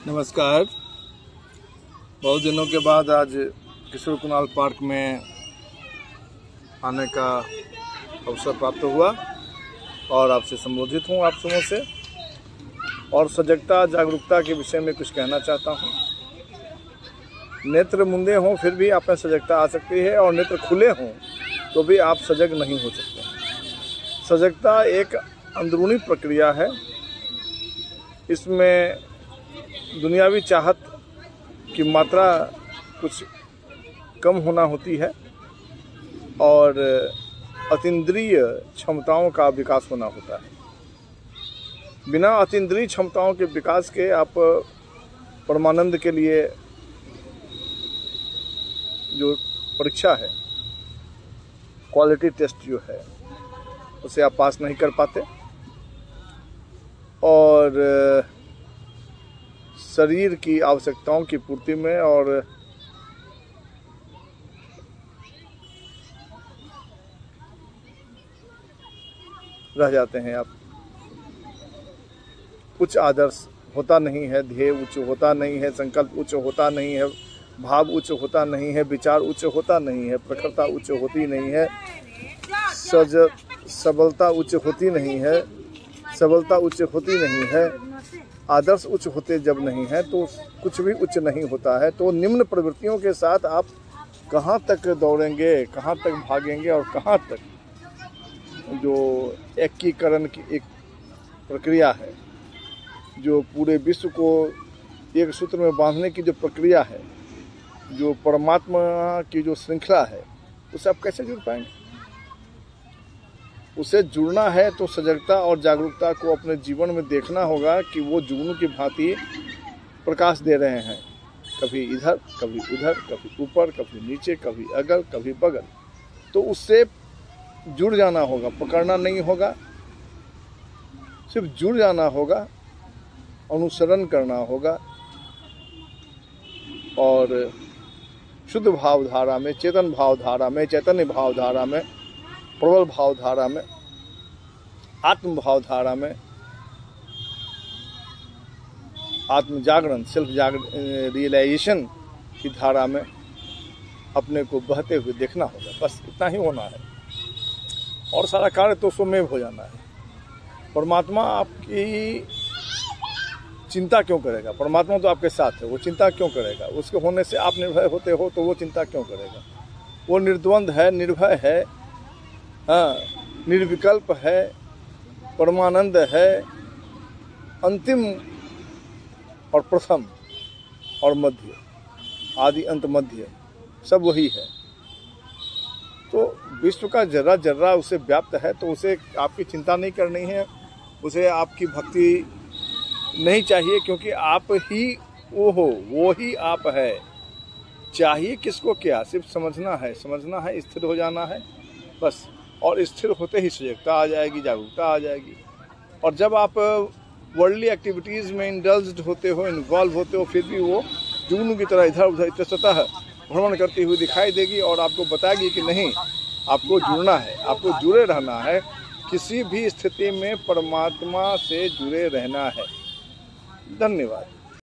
नमस्कार। बहुत दिनों के बाद आज किशोर कुणाल पार्क में आने का अवसर प्राप्त हुआ और आपसे संबोधित हूँ आप समूह से, और सजगता जागरूकता के विषय में कुछ कहना चाहता हूँ। नेत्र मुंदे हों फिर भी आप में सजगता आ सकती है, और नेत्र खुले हों तो भी आप सजग नहीं हो सकते। सजगता एक अंदरूनी प्रक्रिया है। इसमें दुनियावी चाहत की मात्रा कुछ कम होना होती है और अतीन्द्रिय क्षमताओं का विकास होना होता है। बिना अतीन्द्रिय क्षमताओं के विकास के आप परमानंद के लिए जो परीक्षा है, क्वालिटी टेस्ट जो है, उसे आप पास नहीं कर पाते और शरीर की आवश्यकताओं की पूर्ति में और रह जाते हैं आप। उच्च आदर्श होता नहीं है, ध्येय उच्च होता नहीं है, संकल्प उच्च होता नहीं है, भाव उच्च होता नहीं है, विचार उच्च होता नहीं है, प्रखरता उच्च होती नहीं है, सबलता उच्च होती नहीं है, सबलता उच्च होती नहीं है, आदर्श उच्च होते जब नहीं है तो कुछ भी उच्च नहीं होता है। तो निम्न प्रवृत्तियों के साथ आप कहाँ तक दौड़ेंगे, कहाँ तक भागेंगे और कहाँ तक जो एकीकरण की एक प्रक्रिया है, जो पूरे विश्व को एक सूत्र में बांधने की जो प्रक्रिया है, जो परमात्मा की जो श्रृंखला है, उससे आप कैसे जुड़ पाएंगे? उसे जुड़ना है तो सजगता और जागरूकता को अपने जीवन में देखना होगा कि वो जुगनू की भांति प्रकाश दे रहे हैं, कभी इधर कभी उधर, कभी ऊपर कभी नीचे, कभी अगल कभी बगल। तो उससे जुड़ जाना होगा, पकड़ना नहीं होगा, सिर्फ जुड़ जाना होगा, अनुसरण करना होगा और शुद्ध भावधारा में, चेतन भावधारा में, चैतन्य भावधारा में, प्रबल भावधारा में, आत्म भावधारा में, आत्म जागरण, सेल्फ रियलाइजेशन की धारा में अपने को बहते हुए देखना होगा। बस इतना ही होना है और सारा कार्य तो स्वमेव हो जाना है। परमात्मा आपकी चिंता क्यों करेगा? परमात्मा तो आपके साथ है, वो चिंता क्यों करेगा? उसके होने से आप निर्भय होते हो तो वो चिंता क्यों करेगा? वो निर्द्वंद है, निर्भय है, हाँ, निर्विकल्प है, परमानंद है, अंतिम और प्रथम और मध्य, आदि अंत मध्य सब वही है। तो विश्व का जर्रा जर्रा उसे व्याप्त है, तो उसे आपकी चिंता नहीं करनी है, उसे आपकी भक्ति नहीं चाहिए, क्योंकि आप ही वो हो, वो ही आप है। चाहिए किसको क्या? सिर्फ समझना है, स्थिर हो जाना है बस। और स्थिर होते ही सजगता आ जाएगी, जागरूकता आ जाएगी। और जब आप वर्ल्डली एक्टिविटीज़ में इंडल्ज्ड होते हो, इन्वॉल्व होते हो, फिर भी वो जुगनू की तरह इधर उधर इतस्ततः भ्रमण करती हुई दिखाई देगी और आपको बताएगी कि नहीं, आपको जुड़ना है, आपको जुड़े रहना है, किसी भी स्थिति में परमात्मा से जुड़े रहना है। धन्यवाद।